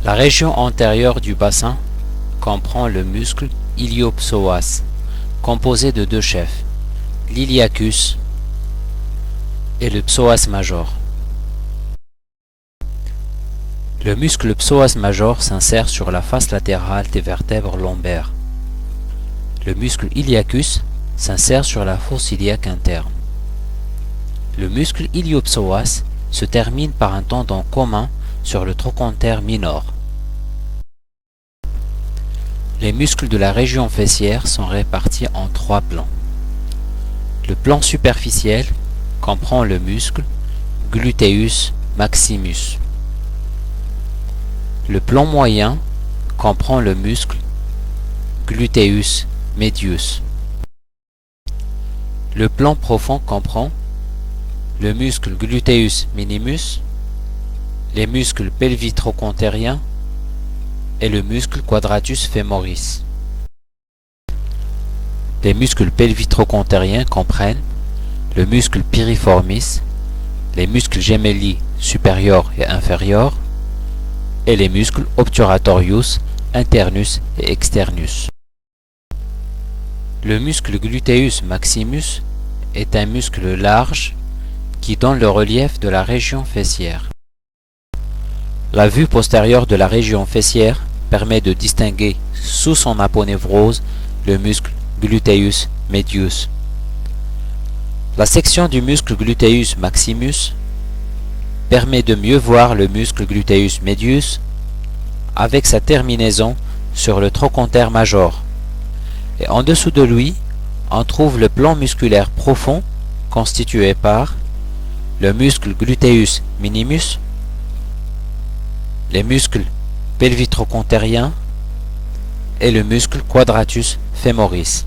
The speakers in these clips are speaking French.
La région antérieure du bassin comprend le muscle iliopsoas, composé de deux chefs, l'iliacus et le psoas major. Le muscle psoas major s'insère sur la face latérale des vertèbres lombaires. Le muscle iliacus s'insère sur la fosse iliaque interne. Le muscle iliopsoas se termine par un tendon commun sur le trochanter minor. Les muscles de la région fessière sont répartis en trois plans. Le plan superficiel comprend le muscle gluteus maximus. Le plan moyen comprend le muscle gluteus medius. Le plan profond comprend le muscle gluteus minimus, les muscles pelvitrochontériens et le muscle quadratus femoris. Les muscles pelvitrochontériens comprennent le muscle piriformis, les muscles gemelli supérieurs et inférieurs et les muscles obturatorius, internus et externus. Le muscle gluteus maximus est un muscle large qui donne le relief de la région fessière. La vue postérieure de la région fessière permet de distinguer sous son aponévrose le muscle gluteus medius. La section du muscle gluteus maximus permet de mieux voir le muscle gluteus medius avec sa terminaison sur le trochanter major. Et en dessous de lui, on trouve le plan musculaire profond constitué par le muscle gluteus minimus, les muscles pelvitrochontériens et le muscle quadratus femoris.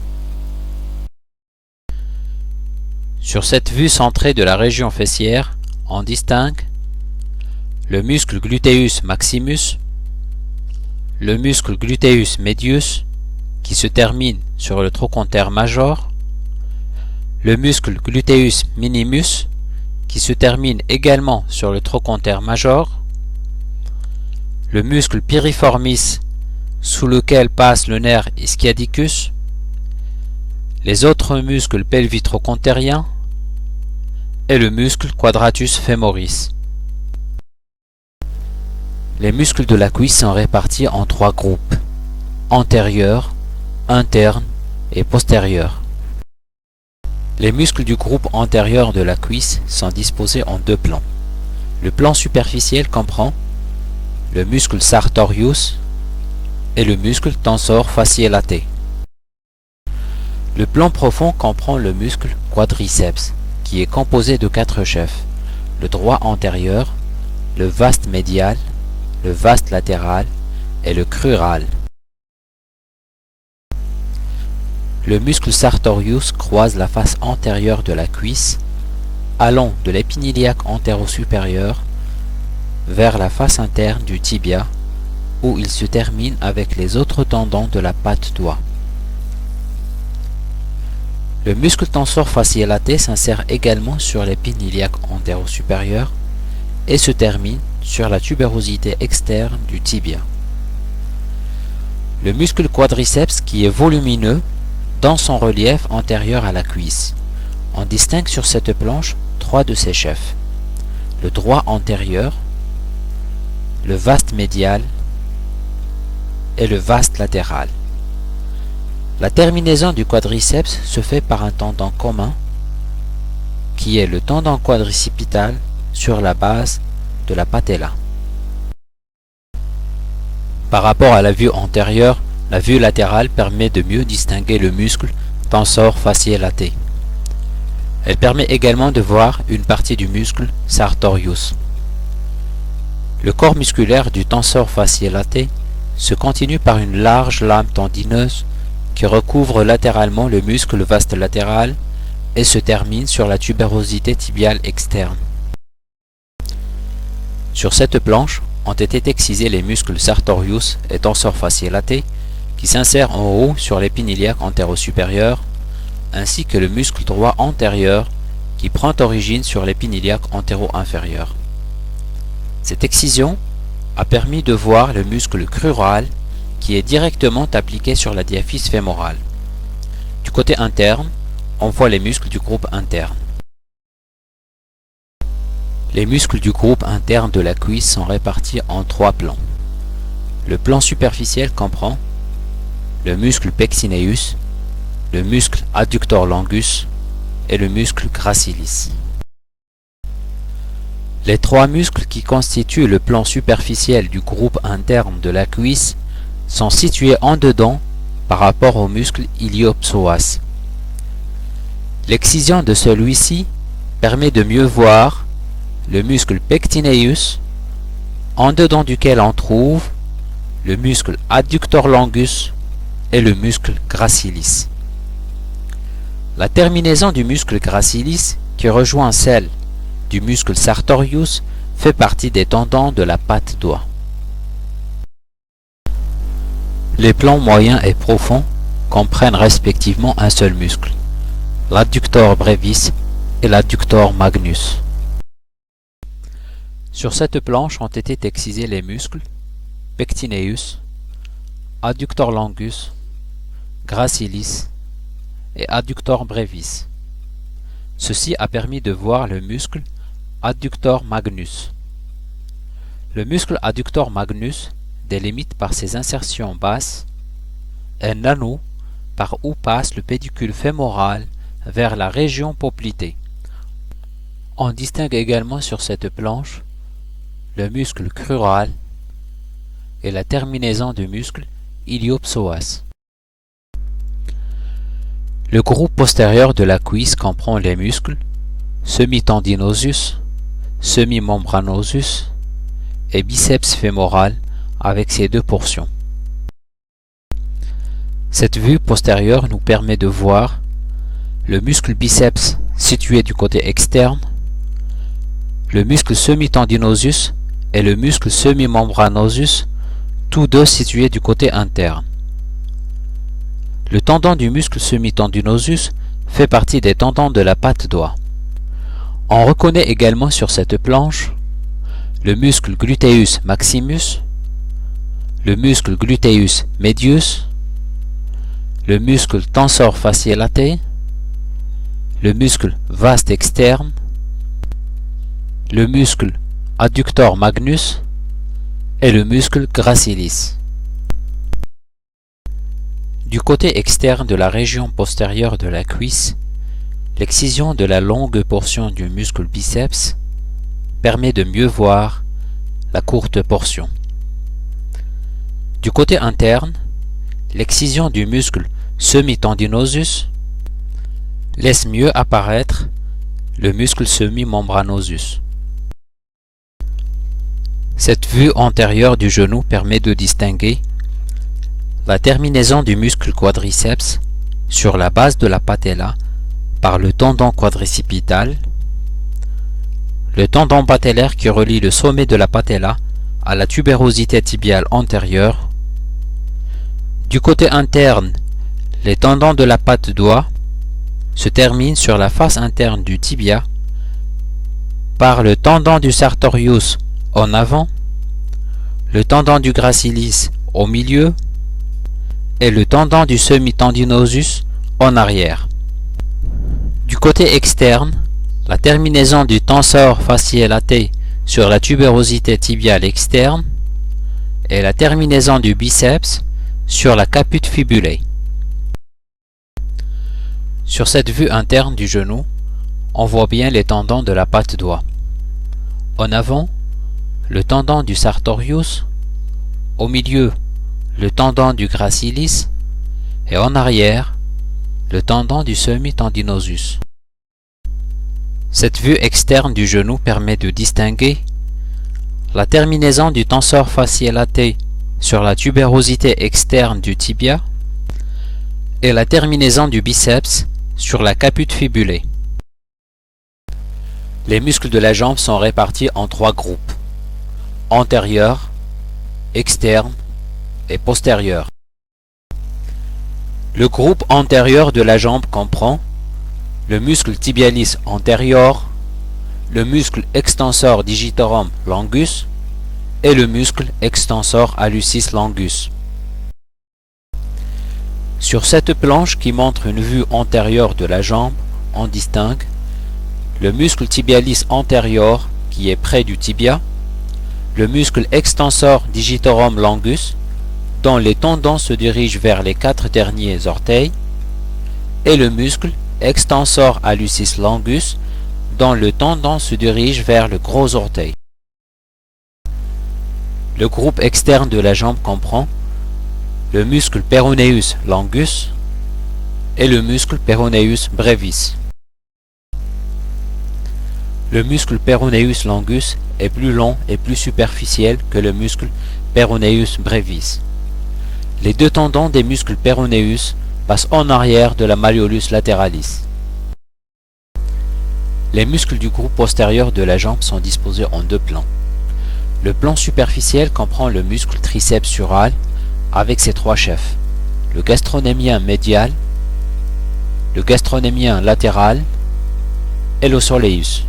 Sur cette vue centrée de la région fessière, on distingue le muscle gluteus maximus, le muscle gluteus medius qui se termine sur le trochanter major, le muscle gluteus minimus qui se termine également sur le trochanter major, le muscle piriformis sous lequel passe le nerf ischiadicus, les autres muscles pelvitrochontériens et le muscle quadratus femoris. Les muscles de la cuisse sont répartis en trois groupes, antérieur, interne et postérieur. Les muscles du groupe antérieur de la cuisse sont disposés en deux plans. Le plan superficiel comprend le muscle sartorius et le muscle tensor fasciae. Le plan profond comprend le muscle quadriceps, qui est composé de quatre chefs, le droit antérieur, le vaste médial, le vaste latéral et le crural. Le muscle sartorius croise la face antérieure de la cuisse, allant de l'épiniliaque antéro-supérieur vers la face interne du tibia, où il se termine avec les autres tendons de la patte doigt. Le muscle tensor fasciae s'insère également sur l'épiniliaque antéro-supérieur et se termine sur la tubérosité externe du tibia. Le muscle quadriceps, qui est volumineux, dans son relief antérieur à la cuisse. On distingue sur cette planche trois de ses chefs, le droit antérieur, le vaste médial et le vaste latéral. La terminaison du quadriceps se fait par un tendon commun qui est le tendon quadricipital sur la base de la patella. Par rapport à la vue antérieure, la vue latérale permet de mieux distinguer le muscle tensor fasciae. Elle permet également de voir une partie du muscle sartorius. Le corps musculaire du tensor fasciae se continue par une large lame tendineuse qui recouvre latéralement le muscle vaste latéral et se termine sur la tubérosité tibiale externe. Sur cette planche ont été excisés les muscles sartorius et tensor fasciae qui s'insèrent en haut sur l'épiniliaque antéro-supérieur, ainsi que le muscle droit antérieur qui prend origine sur l'épiniliaque antéro-inférieur. Cette excision a permis de voir le muscle crural qui est directement appliqué sur la diaphyse fémorale. Du côté interne, on voit les muscles du groupe interne. Les muscles du groupe interne de la cuisse sont répartis en 3 plans. Le plan superficiel comprend le muscle pectineus, le muscle adductor longus et le muscle gracilis. Les 3 muscles qui constituent le plan superficiel du groupe interne de la cuisse sont situés en dedans par rapport au muscle iliopsoas. L'excision de celui-ci permet de mieux voir le muscle pectineus, en dedans duquel on trouve le muscle adductor longus et le muscle gracilis. La terminaison du muscle gracilis, qui rejoint celle du muscle sartorius, fait partie des tendons de la patte doigt. Les plans moyen et profond comprennent respectivement un seul muscle, l'adductor brevis et l'adductor magnus. Sur cette planche ont été excisés les muscles pectineus, adductor longus, gracilis et adductor brevis. Ceci a permis de voir le muscle adductor magnus. Le muscle adductor magnus délimite par ses insertions basses un anneau par où passe le pédicule fémoral vers la région poplitée. On distingue également sur cette planche le muscle crural et la terminaison du muscle iliopsoas. Le groupe postérieur de la cuisse comprend les muscles semitendinosus, semimembranosus et biceps fémoral avec ses 2 portions. Cette vue postérieure nous permet de voir le muscle biceps situé du côté externe, le muscle semitendinosus et le muscle semimembranosus, tous deux situés du côté interne. Le tendon du muscle semitendinosus fait partie des tendons de la patte doigt. On reconnaît également sur cette planche le muscle gluteus maximus, le muscle gluteus medius, le muscle tensor fasciae latae, le muscle vaste externe, le muscle adductor magnus et le muscle gracilis. Du côté externe de la région postérieure de la cuisse, l'excision de la longue portion du muscle biceps permet de mieux voir la courte portion. Du côté interne, l'excision du muscle semitendinosus laisse mieux apparaître le muscle semimembranosus. Cette vue antérieure du genou permet de distinguer la terminaison du muscle quadriceps sur la base de la patella par le tendon quadricipital, le tendon patellaire qui relie le sommet de la patella à la tubérosité tibiale antérieure. Du côté interne, les tendons de la patte doigt se terminent sur la face interne du tibia par le tendon du sartorius en avant, le tendon du gracilis au milieu et le tendon du semitendinosus en arrière. Du côté externe, la terminaison du tensor fasciae latae sur la tubérosité tibiale externe et la terminaison du biceps sur la caput fibulae. Sur cette vue interne du genou, on voit bien les tendons de la patte doigt. En avant, le tendon du sartorius, au milieu, le tendon du gracilis et en arrière, le tendon du semitendinosus. Cette vue externe du genou permet de distinguer la terminaison du tensor fasciae latae sur la tubérosité externe du tibia et la terminaison du biceps sur la caput fibulae. Les muscles de la jambe sont répartis en 3 groupes: antérieur, externe et postérieur. Le groupe antérieur de la jambe comprend le muscle tibialis antérieur, le muscle extensor digitorum longus et le muscle extensor hallucis longus. Sur cette planche qui montre une vue antérieure de la jambe, on distingue le muscle tibialis antérieur qui est près du tibia, le muscle extensor digitorum longus dont les tendons se dirigent vers les 4 derniers orteils et le muscle extensor hallucis longus dont le tendon se dirige vers le gros orteil. Le groupe externe de la jambe comprend le muscle peroneus longus et le muscle peroneus brevis. Le muscle peroneus longus est plus long et plus superficiel que le muscle peroneus brevis. Les deux tendons des muscles peroneus passent en arrière de la malleolus lateralis. Les muscles du groupe postérieur de la jambe sont disposés en deux plans. Le plan superficiel comprend le muscle triceps sural avec ses trois chefs, le gastrocnémien médial, le gastrocnémien latéral et le soleus.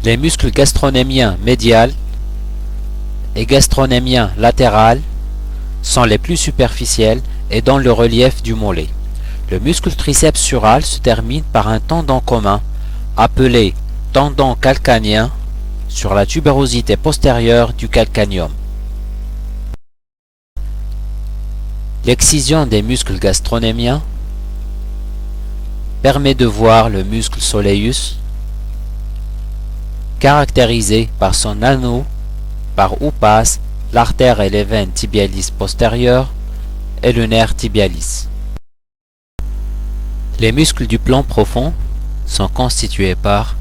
Les muscles gastrocnémien médial et gastrocnémien latéral sont les plus superficiels et dans le relief du mollet. Le muscle triceps sural se termine par un tendon commun appelé tendon calcanien sur la tubérosité postérieure du calcaneum. L'excision des muscles gastrocnémiens permet de voir le muscle soleus, caractérisé par son anneau par où passe l'artère et les veines tibialis postérieures et le nerf tibialis. Les muscles du plan profond sont constitués par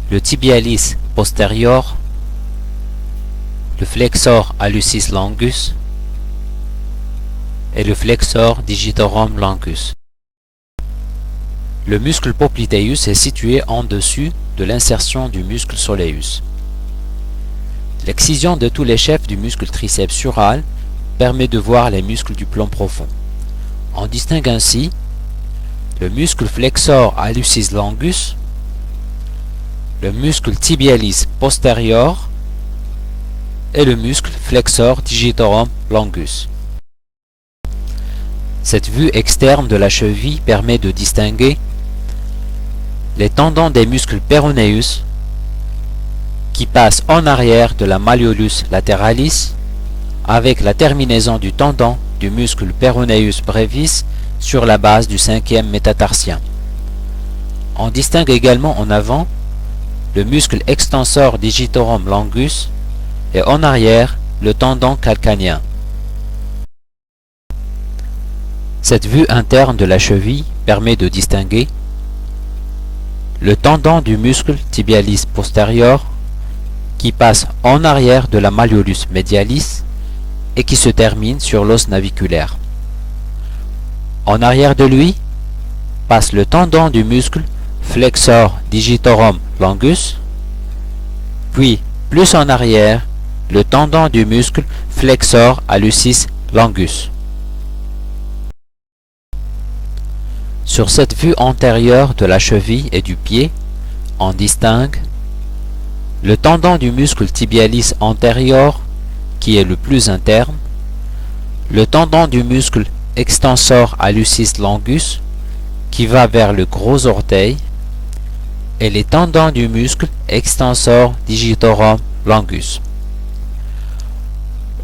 le tibialis postérieur, le flexor hallucis longus et le flexor digitorum longus. Le muscle popliteus est situé en dessus de l'insertion du muscle soleus. L'excision de tous les chefs du muscle triceps sural permet de voir les muscles du plan profond. On distingue ainsi le muscle flexor hallucis longus, le muscle tibialis postérieur et le muscle flexor digitorum longus. Cette vue externe de la cheville permet de distinguer les tendons des muscles peroneus qui passent en arrière de la malleolus lateralis avec la terminaison du tendon du muscle peroneus brevis sur la base du 5e métatarsien. On distingue également en avant le muscle extensor digitorum longus et en arrière le tendon calcanien. Cette vue interne de la cheville permet de distinguer le tendon du muscle tibialis postérieur qui passe en arrière de la malleolus medialis et qui se termine sur l'os naviculaire. En arrière de lui passe le tendon du muscle flexor digitorum longus, puis plus en arrière le tendon du muscle flexor hallucis longus. Sur cette vue antérieure de la cheville et du pied, on distingue le tendon du muscle tibialis antérieur qui est le plus interne, le tendon du muscle extensor hallucis longus qui va vers le gros orteil et les tendons du muscle extensor digitorum longus.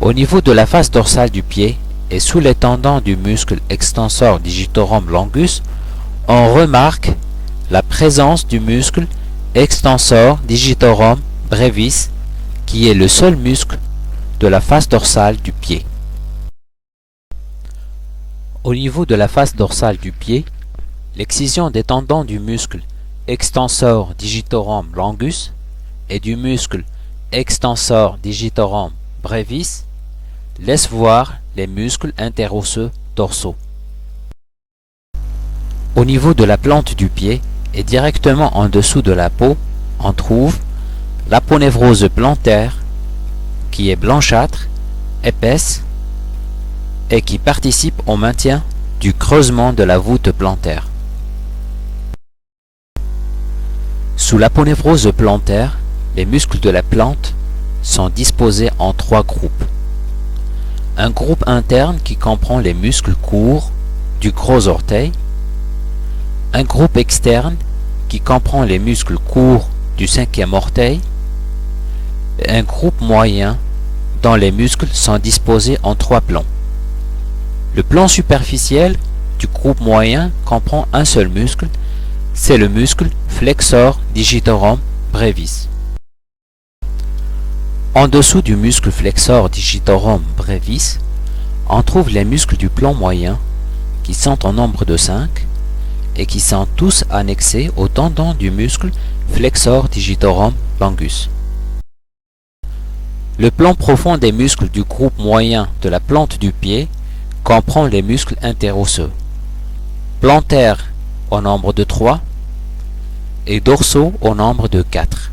Au niveau de la face dorsale du pied et sous les tendons du muscle extensor digitorum longus, on remarque la présence du muscle extensor digitorum brevis qui est le seul muscle de la face dorsale du pied. Au niveau de la face dorsale du pied, l'excision des tendons du muscle extensor digitorum longus et du muscle extensor digitorum brevis laisse voir les muscles interosseux dorsaux. Au niveau de la plante du pied et directement en dessous de la peau, on trouve l'aponévrose plantaire qui est blanchâtre, épaisse et qui participe au maintien du creusement de la voûte plantaire. Sous Sous l'aponévrose plantaire, les muscles de la plante sont disposés en 3 groupes. Un groupe interne qui comprend les muscles courts du gros orteil, un groupe externe qui comprend les muscles courts du 5e orteil, et un groupe moyen dont les muscles sont disposés en 3 plans. Le plan superficiel du groupe moyen comprend un seul muscle, c'est le muscle flexor digitorum brevis. En dessous du muscle flexor digitorum brevis, on trouve les muscles du plan moyen qui sont en nombre de 5 et qui sont tous annexés au tendon du muscle flexor digitorum longus. Le plan profond des muscles du groupe moyen de la plante du pied comprend les muscles interosseux, plantaires au nombre de 3 et dorsaux au nombre de 4.